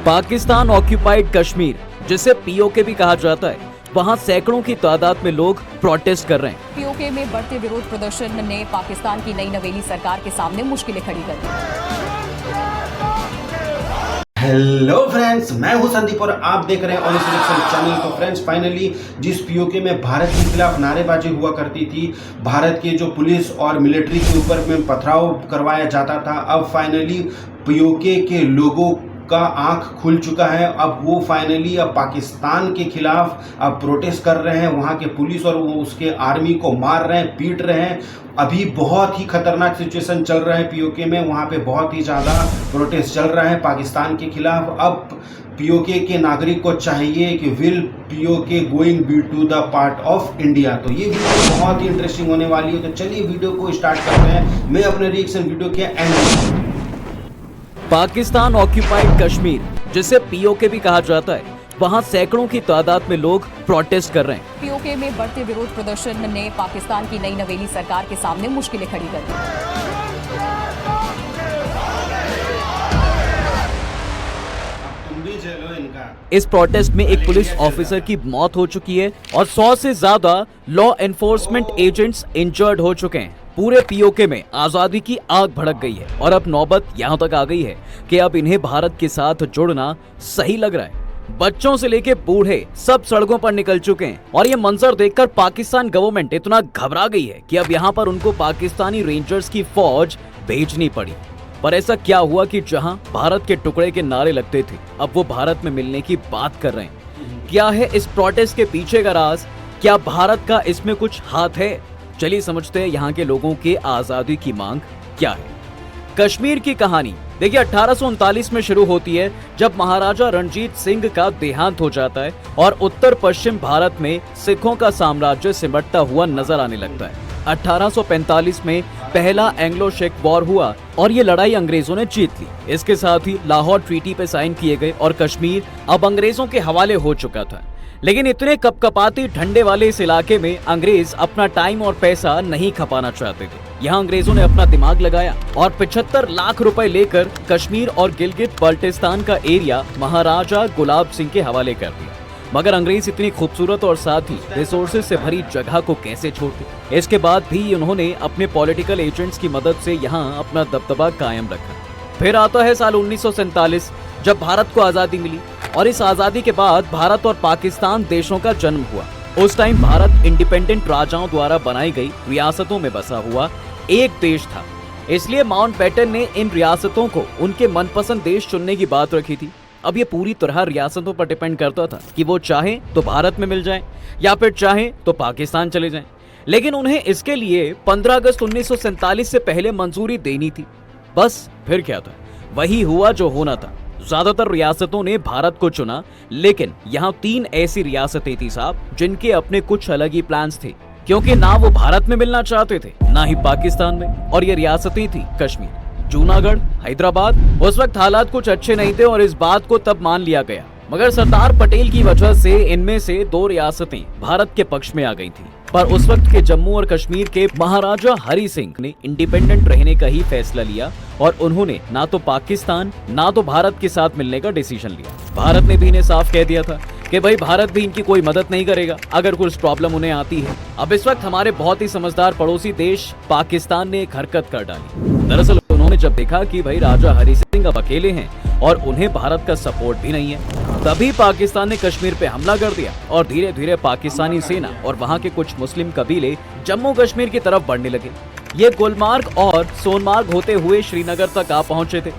Pakistan occupied Kashmir, जिसे PoK भी कहा जाता है, वहां सैकड़ों की तादाद में लोग प्रोटेस्ट कर रहे हैं। पीओके में बढ़ते विरोध प्रदर्शन ने पाकिस्तान की नई नवेली सरकार के सामने मुश्किलें खड़ी कर दी। हेलो फ्रेंड्स, मैं हूं संदीप और आप देख रहे हैं ऑन सिलेक्शन चैनल। तो फ्रेंड्स, फाइनली जिस पीओके में भारत के खिलाफ नारेबाजी हुआ करती थी, भारत के जो पुलिस और मिलिट्री के ऊपर में पथराव करवाया जाता था, अब फाइनली पीओके के लोगों का आंख खुल चुका है। अब वो फाइनली अब पाकिस्तान के खिलाफ अब प्रोटेस्ट कर रहे हैं। वहाँ के पुलिस और वो उसके आर्मी को मार रहे हैं, पीट रहे हैं। अभी बहुत ही खतरनाक सिचुएशन चल रहा है पीओके में। वहाँ पे बहुत ही ज़्यादा प्रोटेस्ट चल रहा है पाकिस्तान के खिलाफ। अब पीओके के नागरिक को चाहिए कि will PoK going be to the part of India. तो ये वीडियो बहुत ही इंटरेस्टिंग होने वाली है। तो चलिए वीडियो को स्टार्ट करते हैं। मैं अपने रिएक्शन वीडियो के एंड। पाकिस्तान ऑक्यूपाइड कश्मीर, जिसे पीओके भी कहा जाता है, वहां सैकड़ों की तादाद में लोग प्रोटेस्ट कर रहे हैं। पीओके में बढ़ते विरोध प्रदर्शन ने पाकिस्तान की नई नवेली सरकार के सामने मुश्किलें खड़ी कर दी। इस प्रोटेस्ट में एक पुलिस ऑफिसर की मौत हो चुकी है और 100 से ज्यादा लॉ एनफोर्समेंट एजेंट्स इंजर्ड हो चुके हैं। पूरे पीओके में आजादी की आग भड़क गई है और अब नौबत यहां तक आ गई है कि अब इन्हें भारत के साथ जुड़ना सही लग रहा है। बच्चों से लेके बूढ़े सब सड़कों पर निकल चुके हैं और ये मंजर देखकर पाकिस्तान गवर्नमेंट इतना घबरा गई है कि अब यहाँ पर उनको पाकिस्तानी रेंजर्स की फौज भेजनी पड़ी। पर ऐसा क्या हुआ कि जहां भारत के टुकड़े के नारे लगते थे, अब वो भारत में मिलने की बात कर रहे हैं। क्या है इस प्रोटेस्ट के पीछे का राज? क्या भारत का इसमें कुछ हाथ है? चलिए समझते हैं यहाँ के लोगों के आजादी की मांग क्या है। कश्मीर की कहानी देखिए 1839 में शुरू होती है, जब महाराजा रणजीत सिंह का देहांत हो जाता है और उत्तर पश्चिम भारत में सिखों का साम्राज्य सिमटता हुआ नजर आने लगता है। 1845 में पहला एंग्लो सिख वॉर हुआ और ये लड़ाई अंग्रेजों ने जीत ली। इसके साथ ही लाहौर ट्रीटी पे साइन किए गए और कश्मीर अब अंग्रेजों के हवाले हो चुका था। लेकिन इतने कपकपाती ठंडे वाले इस इलाके में अंग्रेज अपना टाइम और पैसा नहीं खपाना चाहते थे। यहाँ अंग्रेजों ने अपना दिमाग लगाया और 75 लाख रुपए लेकर कश्मीर और गिलगित बाल्टिस्तान का एरिया महाराजा गुलाब सिंह के हवाले कर दिया। मगर अंग्रेज इतनी खूबसूरत और साथ ही रिसोर्सेज से भरी जगह को कैसे छोड़ते। इसके बाद भी उन्होंने अपने पॉलिटिकल एजेंट्स की मदद से यहाँ अपना दबदबा कायम रखा। फिर आता है साल 1947, जब भारत को आजादी मिली और इस आजादी के बाद भारत और पाकिस्तान देशों का जन्म हुआ। उस टाइम भारत इंडिपेंडेंट राजाओं द्वारा बनाई गई रियासतों में बसा हुआ एक देश था। इसलिए माउंटबेटन ने इन रियासतों को उनके मनपसंद देश चुनने की बात रखी थी। अब ये पूरी तरह रियासतों पर डिपेंड करता था कि वो चाहे तो भारत में मिल जाए या फिर चाहे तो पाकिस्तान चले जाएं। लेकिन उन्हें इसके लिए 15 अगस्त 1947 से पहले मंजूरी देनी थी। बस फिर क्या था, वही हुआ जो होना था। ज्यादातर रियासतों ने भारत को चुना, लेकिन यहाँ 3 ऐसी रियासतें थी साहब जिनके अपने कुछ अलग ही प्लान्स थे, क्योंकि ना वो भारत में मिलना चाहते थे ना ही पाकिस्तान में। और ये रियासतें थी कश्मीर, जूनागढ़, हैदराबाद। उस वक्त हालात कुछ अच्छे नहीं थे और इस बात को तब मान लिया गया, मगर सरदार पटेल की वजह से इनमें से 2 रियासतें भारत के पक्ष में आ गई थी। पर उस वक्त के जम्मू और कश्मीर के महाराजा हरि सिंह ने इंडिपेंडेंट रहने का ही फैसला लिया और उन्होंने ना तो पाकिस्तान ना तो भारत के साथ मिलने का डिसीजन लिया। भारत ने भी इन्हें साफ कह दिया था कि भाई भारत भी इनकी कोई मदद नहीं करेगा अगर कुछ प्रॉब्लम उन्हें आती है। अब इस वक्त हमारे बहुत ही समझदार पड़ोसी देश पाकिस्तान ने एक हरकत कर डाली। दरअसल उन्होंने जब देखा कि भाई राजा हरि सिंह अब अकेले हैं और उन्हें भारत का सपोर्ट भी नहीं है, तभी पाकिस्तान ने कश्मीर पे हमला कर दिया और धीरे धीरे पाकिस्तानी सेना और वहाँ के कुछ मुस्लिम कबीले जम्मू कश्मीर की तरफ बढ़ने लगे। ये गुलमार्ग और सोनमार्ग होते हुए श्रीनगर तक आ पहुंचे थे।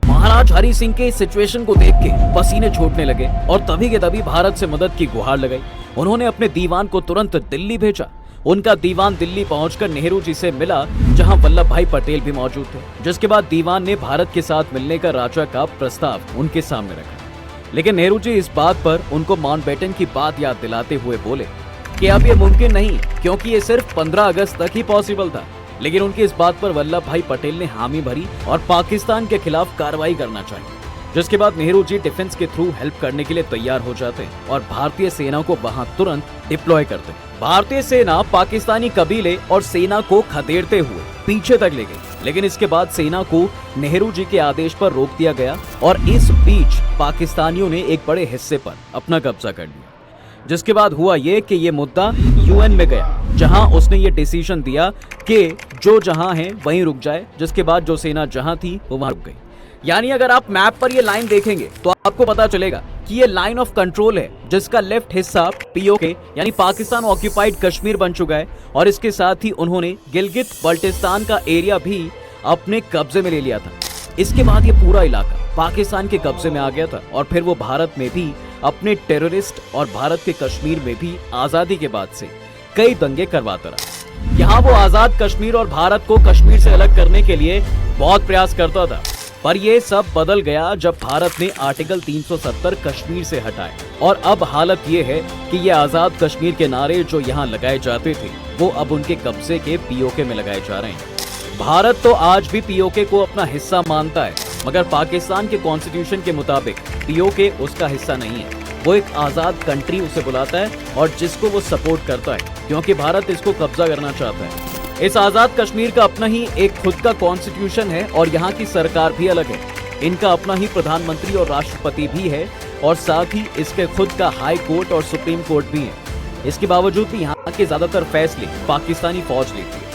महाराज हरि सिंह के इस सिचुएशन को देख के पसीने छूटने लगे और तभी के तभी भारत से मदद की गुहार लगाई। उन्होंने अपने दीवान को तुरंत दिल्ली भेजा। उनका दीवान दिल्ली पहुंचकर नेहरू जी से मिला, जहां वल्लभ भाई पटेल भी मौजूद थे। जिसके बाद दीवान ने भारत के साथ मिलने का राजा का प्रस्ताव उनके सामने रखा। लेकिन नेहरू जी इस बात पर उनको माउंटबेटन की बात याद दिलाते हुए बोले कि अब ये मुमकिन नहीं, क्योंकि ये सिर्फ 15 अगस्त तक ही पॉसिबल था। लेकिन उनकी इस बात पर वल्लभ भाई पटेल ने हामी भरी और पाकिस्तान के खिलाफ कार्रवाई करना चाहिए। जिसके बाद नेहरू जी डिफेंस के थ्रू हेल्प करने के लिए तैयार हो जाते हैं और भारतीय सेना को वहां तुरंत डिप्लॉय करते हैं। भारतीय सेना पाकिस्तानी कबीले और सेना को खदेड़ते हुए पीछे तक ले गई, लेकिन इसके बाद सेना को नेहरू जी के आदेश पर रोक दिया गया और इस बीच पाकिस्तानियों ने एक बड़े हिस्से पर अपना कब्जा कर लिया। जिसके बाद हुआ ये कि ये मुद्दा यूएन में गया, जहां उसने ये डिसीजन दिया कि जो जहां है वहीं रुक जाए, जिसके बाद जो सेना जहां थी वो वहां रुक गई। यानी अगर आप मैप पर ये लाइन देखेंगे तो आपको पता चलेगा कि ये लाइन ऑफ कंट्रोल है, जिसका लेफ्ट हिस्सा पीओके यानी पाकिस्तान ऑक्यूपाइड कश्मीर बन चुका है और इसके साथ ही उन्होंने गिलगित बल्टिस्तान का एरिया भी अपने कब्जे में ले लिया था। इसके बाद ये पूरा इलाका पाकिस्तान के कब्जे में आ गया था और फिर वो भारत में भी अपने टेररिस्ट और भारत के कश्मीर में भी आजादी के बाद से कई दंगे करवाता रहा। यहाँ वो आजाद कश्मीर और भारत को कश्मीर से अलग करने के लिए बहुत प्रयास करता था, पर ये सब बदल गया जब भारत ने आर्टिकल 370 कश्मीर से हटाए और अब हालत ये है कि ये आजाद कश्मीर के नारे जो यहाँ लगाए जाते थे वो अब उनके कब्जे के पीओके में लगाए जा रहे हैं। भारत तो आज भी पीओके को अपना हिस्सा मानता है, मगर पाकिस्तान के कॉन्स्टिट्यूशन के मुताबिक पीओके उसका हिस्सा नहीं है। वो एक आजाद कंट्री उसे बुलाता है और जिसको वो सपोर्ट करता है, क्योंकि भारत इसको कब्जा करना चाहता है। इस आजाद कश्मीर का अपना ही एक खुद का कॉन्स्टिट्यूशन है और यहाँ की सरकार भी अलग है। इनका अपना ही प्रधानमंत्री और राष्ट्रपति भी है और साथ ही इसके खुद का हाई कोर्ट और सुप्रीम कोर्ट भी है। इसके बावजूद भी यहाँ के ज्यादातर फैसले पाकिस्तानी फौज लेती है।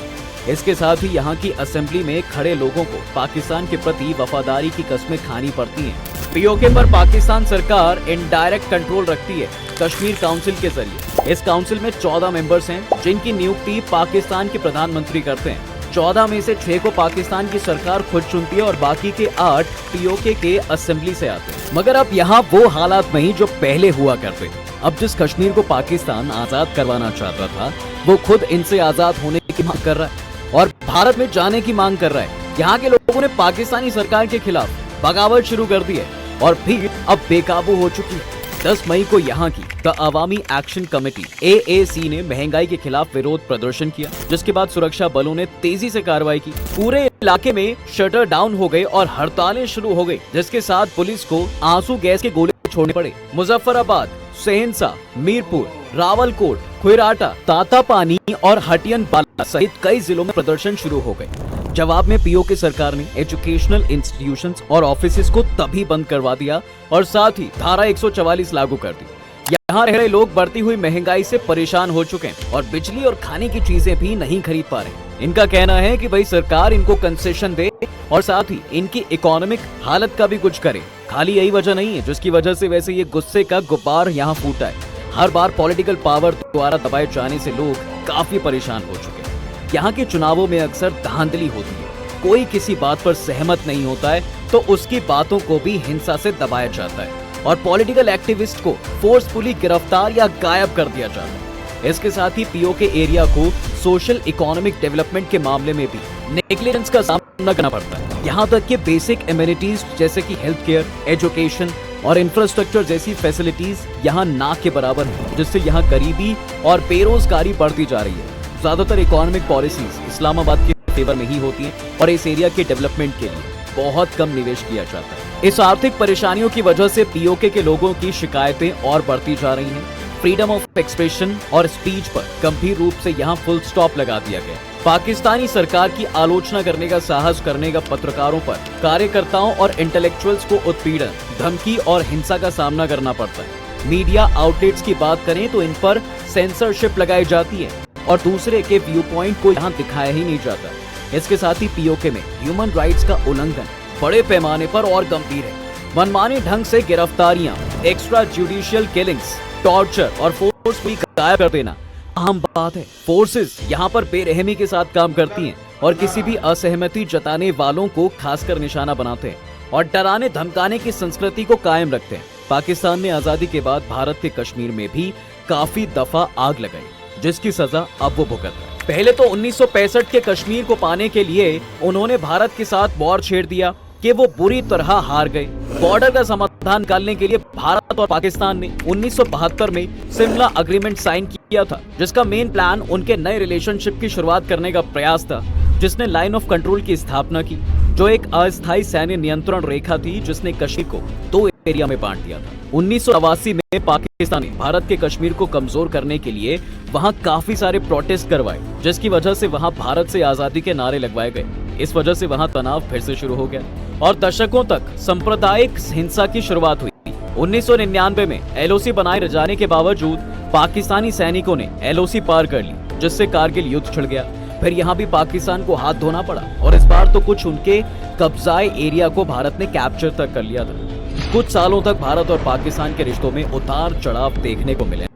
इसके साथ ही यहाँ की असेंबली में खड़े लोगों को पाकिस्तान के प्रति वफादारी की कस्में खानी पड़ती हैं। पीओके पर पाकिस्तान सरकार इनडायरेक्ट कंट्रोल रखती है कश्मीर काउंसिल के जरिए। इस काउंसिल में 14 मेंबर्स हैं, जिनकी नियुक्ति पाकिस्तान के प्रधानमंत्री करते हैं। 14 में से 6 को पाकिस्तान की सरकार खुद चुनती है और बाकी के 8 पीओके के असेंबली से आते हैं। मगर अब यहाँ वो हालात नहीं जो पहले हुआ करते। अब जिस कश्मीर को पाकिस्तान आजाद करवाना चाहता था, वो खुद इनसे आजाद होने की मांग कर रहा है और भारत में जाने की मांग कर रहा है। यहाँ के लोगों ने पाकिस्तानी सरकार के खिलाफ बगावत शुरू कर दी है और भीड़ अब बेकाबू हो चुकी है। 10 मई को यहाँ की the Awami action committee AAC ने महंगाई के खिलाफ विरोध प्रदर्शन किया, जिसके बाद सुरक्षा बलों ने तेजी से कार्रवाई की। पूरे इलाके में शटर डाउन हो गए और हड़तालें शुरू हो गई, जिसके साथ पुलिस को आंसू गैस के गोले छोड़ने पड़े। मुजफ्फराबाद, सहनसा, मीरपुर, रावलकोट, खुराटा, तातापानी और हटियन बाला सहित कई जिलों में प्रदर्शन शुरू हो गए। जवाब में पीओके सरकार ने एजुकेशनल इंस्टीट्यूशंस और ऑफिसेज को तभी बंद करवा दिया और साथ ही धारा 144 लागू कर दी। यहाँ रह रहे लोग बढ़ती हुई महंगाई से परेशान हो चुके हैं और बिजली और खाने की चीजें भी नहीं खरीद पा रहे। इनका कहना है कि भाई सरकार इनको कंसेशन दे और साथ ही इनकी इकोनॉमिक हालत का भी कुछ करे। खाली यही वजह नहीं है जिसकी वजह से वैसे ये गुस्से का गुब्बार यहाँ फूटा है। हर बार पॉलिटिकल पावर द्वारा दबाए जाने से लोग काफी परेशान हो चुके हैं। यहाँ के चुनावों में अक्सर धांधली होती है, कोई किसी बात पर सहमत नहीं होता है तो उसकी बातों को भी हिंसा से दबाया जाता है और पॉलिटिकल एक्टिविस्ट को फोर्सफुली गिरफ्तार या गायब कर दिया जाता है। इसके साथ ही पीओके एरिया को सोशल इकोनॉमिक डेवलपमेंट के मामले में भी नेग्लिजेंस का सामना करना पड़ता है। यहाँ तक कि बेसिक एमिनिटीज जैसे कि हेल्थ केयर, एजुकेशन और इंफ्रास्ट्रक्चर जैसी फैसिलिटीज यहाँ ना के बराबर है, जिससे यहाँ गरीबी और बेरोजगारी बढ़ती जा रही है। ज्यादातर इकोनॉमिक पॉलिसीज इस्लामाबाद के फेवर में ही होती हैं और इस एरिया के डेवलपमेंट के लिए बहुत कम निवेश किया जाता है। इस आर्थिक परेशानियों की वजह से पीओके के लोगों की शिकायतें और बढ़ती जा रही हैं। फ्रीडम ऑफ एक्सप्रेशन और स्पीच पर गंभीर रूप से यहाँ फुल स्टॉप लगा दिया गया। पाकिस्तानी सरकार की आलोचना करने का साहस करने का पत्रकारों पर, कार्यकर्ताओं और इंटेलेक्चुअल्स को उत्पीड़न, धमकी और हिंसा का सामना करना पड़ता है। मीडिया आउटलेट्स की बात करें तो इन पर सेंसरशिप लगाई जाती है और दूसरे के व्यू पॉइंट को यहाँ दिखाया ही नहीं जाता। इसके साथ ही पीओके में ह्यूमन राइट्स का उल्लंघन बड़े पैमाने पर और गंभीर है। मनमाने ढंग से गिरफ्तारियां, एक्स्ट्रा जुडिशियल किलिंग्स, टॉर्चर और फोर्सफुली गायब कर देना अहम बात है। फोर्सेस यहाँ पर बेरहमी के साथ काम करती हैं और किसी भी असहमति जताने वालों को खासकर निशाना बनाते हैं और डराने धमकाने की संस्कृति को कायम रखते हैं। पाकिस्तान ने आजादी के बाद भारत के कश्मीर में भी काफी दफा आग लगाई, जिसकी सजा अब वो भुगत है। पहले तो 1965 के कश्मीर को पाने के लिए उन्होंने भारत के साथ वॉर छेड़ दिया कि वो बुरी तरह हार गए। बॉर्डर का समाधान निकालने के लिए भारत और पाकिस्तान ने 1972 में शिमला एग्रीमेंट साइन किया था, जिसका मेन प्लान उनके नए रिलेशनशिप की शुरुआत करने का प्रयास था, जिसने लाइन ऑफ कंट्रोल की स्थापना की। जो एक अस्थायी सैन्य नियंत्रण रेखा थी जिसने कश्मीर को 2 एरिया में बांट दिया था। 1989 में पाकिस्तान ने भारत के कश्मीर को कमजोर करने के लिए वहां काफी सारे प्रोटेस्ट करवाए, जिसकी वजह से वहां भारत से आजादी के नारे लगवाए गए। इस वजह से वहां तनाव फिर से शुरू हो गया और दशकों तक सांप्रदायिक हिंसा की शुरुआत हुई। 1999 में एलओसी बनाए जाने के बावजूद पाकिस्तानी सैनिकों ने एलओसी पार कर ली, जिससे कारगिल युद्ध छिड़ गया। फिर यहाँ भी पाकिस्तान को हाथ धोना पड़ा और इस बार तो कुछ उनके कब्जाए एरिया को भारत ने कैप्चर तक कर लिया था। कुछ सालों तक भारत और पाकिस्तान के रिश्तों में उतार चढ़ाव देखने को मिले,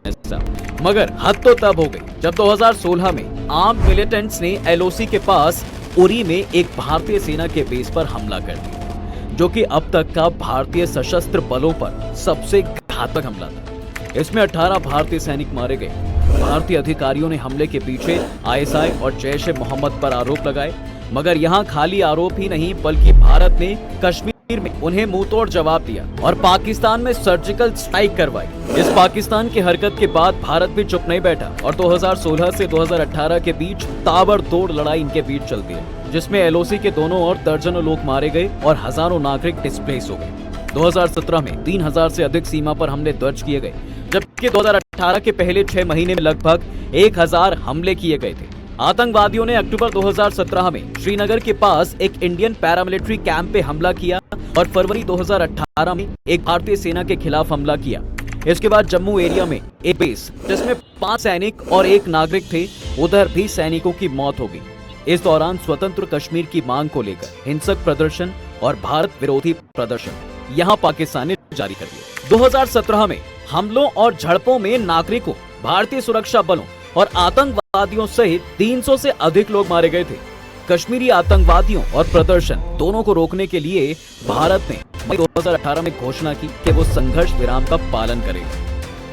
मगर हद तो तब हो गई जब 2016 में आर्म्ड मिलिटेंट्स ने एलओसी के पास उरी में एक भारतीय सेना के बेस पर हमला कर दिया, जो कि अब तक का भारतीय सशस्त्र बलों पर सबसे घातक हमला था। इसमें 18 भारतीय सैनिक मारे गए। भारतीय अधिकारियों ने हमले के पीछे आईएसआई और जैश ए मोहम्मद पर आरोप लगाए, मगर यहाँ खाली आरोप ही नहीं बल्कि भारत ने कश्मीर में उन्हें मुंहतोड़ जवाब दिया और पाकिस्तान में सर्जिकल स्ट्राइक करवाई। इस पाकिस्तान की हरकत के बाद भारत भी चुप नहीं बैठा और 2016 से 2018 के बीच ताबड़तोड़ लड़ाई इनके बीच चलती है, जिसमें एलओसी के दोनों ओर दर्जनों लोग मारे गए और हजारों नागरिक डिस्प्लेस हो गए। 2017 में 3000 से अधिक सीमा पर हमले दर्ज किए गए, जबकि 2018 के पहले 6 महीने में लगभग 1000 हमले किए गए थे। आतंकवादियों ने अक्टूबर 2017 में श्रीनगर के पास एक इंडियन पैरामिलिट्री कैंप पे हमला किया और फरवरी 2018 में एक भारतीय सेना के खिलाफ हमला किया। इसके बाद जम्मू एरिया में एक बेस जिसमें 5 सैनिक और 1 नागरिक थे, उधर भी सैनिकों की मौत हो गई। इस दौरान स्वतंत्र कश्मीर की मांग को लेकर हिंसक प्रदर्शन और भारत विरोधी प्रदर्शन यहाँ पाकिस्तान ने जारी कर दिया। 2017 में हमलों और झड़पों में नागरिकों, भारतीय सुरक्षा बलों और आतंकवादियों सहित 300 से अधिक लोग मारे गए थे। कश्मीरी आतंकवादियों और प्रदर्शन दोनों को रोकने के लिए भारत ने मई 2018 में घोषणा की कि वो संघर्ष विराम का पालन करेगा।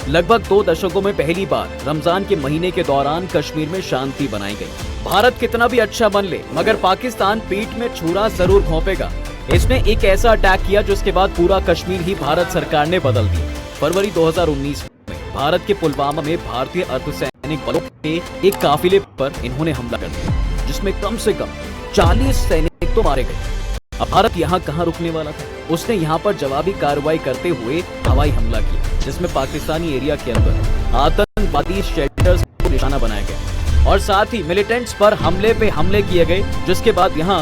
लगभग 2 दशकों में पहली बार रमजान के महीने के दौरान कश्मीर में शांति बनाई गई। भारत कितना भी अच्छा बन ले, मगर पाकिस्तान पीठ में छुरा जरूर घोंपेगा। इसने एक ऐसा अटैक किया जिसके बाद पूरा कश्मीर ही भारत सरकार ने बदल दिया। फरवरी 2019 में भारत के पुलवामा में भारतीय अर्धसैनिक बलों के एक काफिले पर इन्होंने हमला कर दिया, जिसमें कम से कम 40 सैनिक तो मारे गए। अब भारत यहाँ कहाँ रुकने वाला था? उसने यहाँ पर जवाबी कार्रवाई करते हुए हवाई हमला किया, जिसमें पाकिस्तानी एरिया के अंदर आतंकवादी शेल्टर्स को निशाना बनाया गया और साथ ही मिलिटेंट्स पर हमले पे हमले किए गए, जिसके बाद यहाँ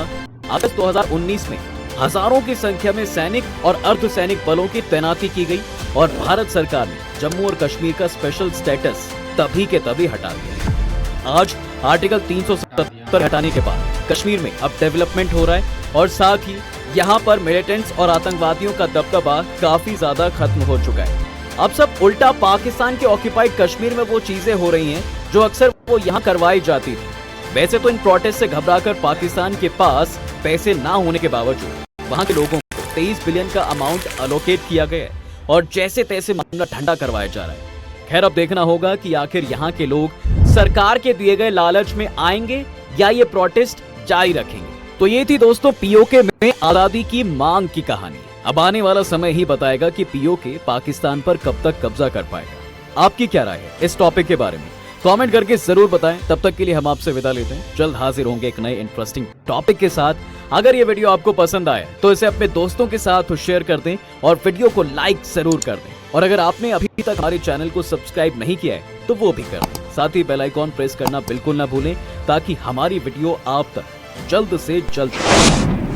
अगस्त 2019 में हजारों की संख्या में सैनिक और अर्धसैनिक बलों की तैनाती की गई और भारत सरकार ने जम्मू और कश्मीर का स्पेशल स्टेटस तभी के तभी हटा दिया। आज आर्टिकल 377 हटाने के बाद कश्मीर में अब डेवलपमेंट हो रहा है और साथ ही यहाँ पर मिलिटेंट्स और आतंकवादियों का दबदबा काफी ज्यादा खत्म हो चुका है। अब सब उल्टा पाकिस्तान के ऑक्यूपाइड कश्मीर में वो चीजें हो रही हैं जो अक्सर वो यहाँ करवाई जाती थी। वैसे तो इन प्रोटेस्ट से घबराकर पाकिस्तान के पास पैसे ना होने के बावजूद वहाँ के लोगों को 23 बिलियन का अमाउंट अलोकेट किया गया है और जैसे तैसे मामला ठंडा करवाया जा रहा है। खैर, अब देखना होगा कि आखिर यहाँ के लोग सरकार के दिए गए लालच में आएंगे या ये प्रोटेस्ट जारी रखेंगे। तो ये थी दोस्तों पीओके में आजादी की मांग की कहानी। अब आने वाला समय ही बताएगा कि पीओके पाकिस्तान पर कब तक कब्जा कर पाएगा। आपकी क्या राय है इस टॉपिक के बारे में? कमेंट करके जरूर बताएं। तब तक के लिए हम आपसे विदा लेते हैं। जल्द हाजिर होंगे एक नए इंटरेस्टिंग टॉपिक के साथ। अगर ये वीडियो आपको पसंद आया तो इसे अपने दोस्तों के साथ शेयर कर दें और वीडियो को लाइक जरूर कर दें। और अगर आपने अभी तक हमारे चैनल को सब्सक्राइब नहीं किया है तो वो भी कर दें। साथ ही बेल आइकॉन प्रेस करना बिल्कुल ना भूलें ताकि हमारी वीडियो आप तक जल्द से जल्द।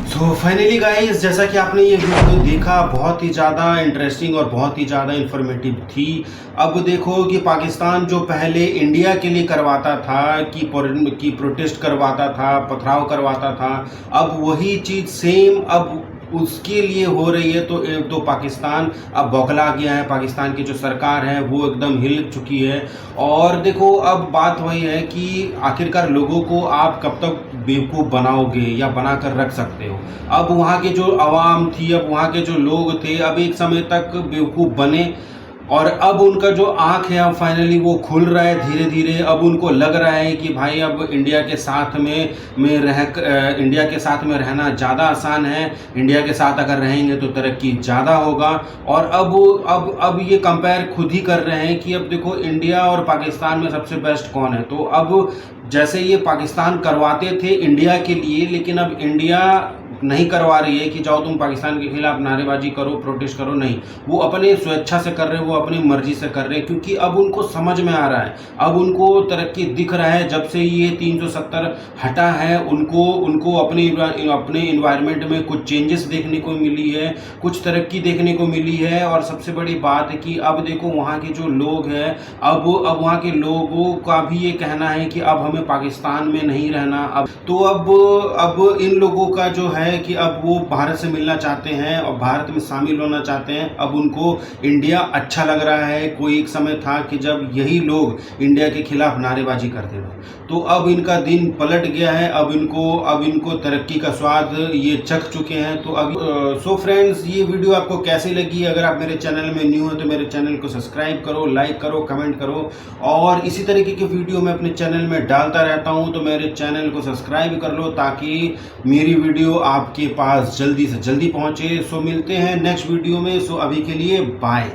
सो फाइनली गाइस, जैसा कि आपने ये वीडियो देखा, बहुत ही ज़्यादा इंटरेस्टिंग और बहुत ही ज़्यादा इंफॉर्मेटिव थी। अब देखो कि पाकिस्तान जो पहले इंडिया के लिए करवाता था कि प्रोटेस्ट करवाता था, पथराव करवाता था, अब वही चीज़ सेम अब उसके लिए हो रही है। तो पाकिस्तान अब बौखला गया है। पाकिस्तान की जो सरकार है वो एकदम हिल चुकी है। और देखो, अब बात वही है कि आखिरकार लोगों को आप कब तक बेवकूफ़ बनाओगे या बना कर रख सकते हो। अब वहाँ के जो आवाम थी, अब वहाँ के जो लोग थे, अब एक समय तक बेवकूफ़ बने और अब उनका जो आँख है अब फाइनली वो खुल रहा है धीरे धीरे। अब उनको लग रहा है कि भाई अब इंडिया के साथ में रहना ज़्यादा आसान है। इंडिया के साथ अगर रहेंगे तो तरक्की ज़्यादा होगा। और अब ये कंपेयर खुद ही कर रहे हैं कि अब देखो इंडिया और पाकिस्तान में सबसे बेस्ट कौन है। तो अब जैसे ये पाकिस्तान करवाते थे इंडिया के लिए, लेकिन अब इंडिया नहीं करवा रही है कि जाओ तुम पाकिस्तान के खिलाफ नारेबाजी करो, प्रोटेस्ट करो, नहीं। वो अपने स्वेच्छा से कर रहे हैं, वो अपनी मर्जी से कर रहे हैं, क्योंकि अब उनको समझ में आ रहा है, अब उनको तरक्की दिख रहा है। जब से ये 370 हटा है, उनको अपने इन्वायरमेंट में कुछ चेंजेस देखने को मिली है, कुछ तरक्की देखने को मिली है। और सबसे बड़ी बात है कि अब देखो वहाँ के जो लोग हैं, अब वहाँ के लोगों का भी ये कहना है कि अब हमें पाकिस्तान में नहीं रहना। अब इन लोगों का जो है कि अब वो भारत से मिलना चाहते हैं और भारत में शामिल होना चाहते हैं। अब उनको इंडिया अच्छा लग रहा है। कोई एक समय था कि जब यही लोग इंडिया के खिलाफ नारेबाजी करते थे, तो अब इनका दिन पलट गया है। अब इनको तरक्की का स्वाद ये चख चुके हैं। तो अब सो फ्रेंड्स, ये वीडियो आपको कैसी लगी? अगर आप मेरे चैनल में न्यू हो तो मेरे चैनल को सब्सक्राइब करो, लाइक करो, कमेंट करो, और इसी तरीके की वीडियो मैं अपने चैनल में डालता रहता हूं। तो मेरे चैनल को सब्सक्राइब कर लो ताकि मेरी वीडियो आपके पास जल्दी से जल्दी पहुंचे। सो मिलते हैं नेक्स्ट वीडियो में। सो अभी के लिए बाय।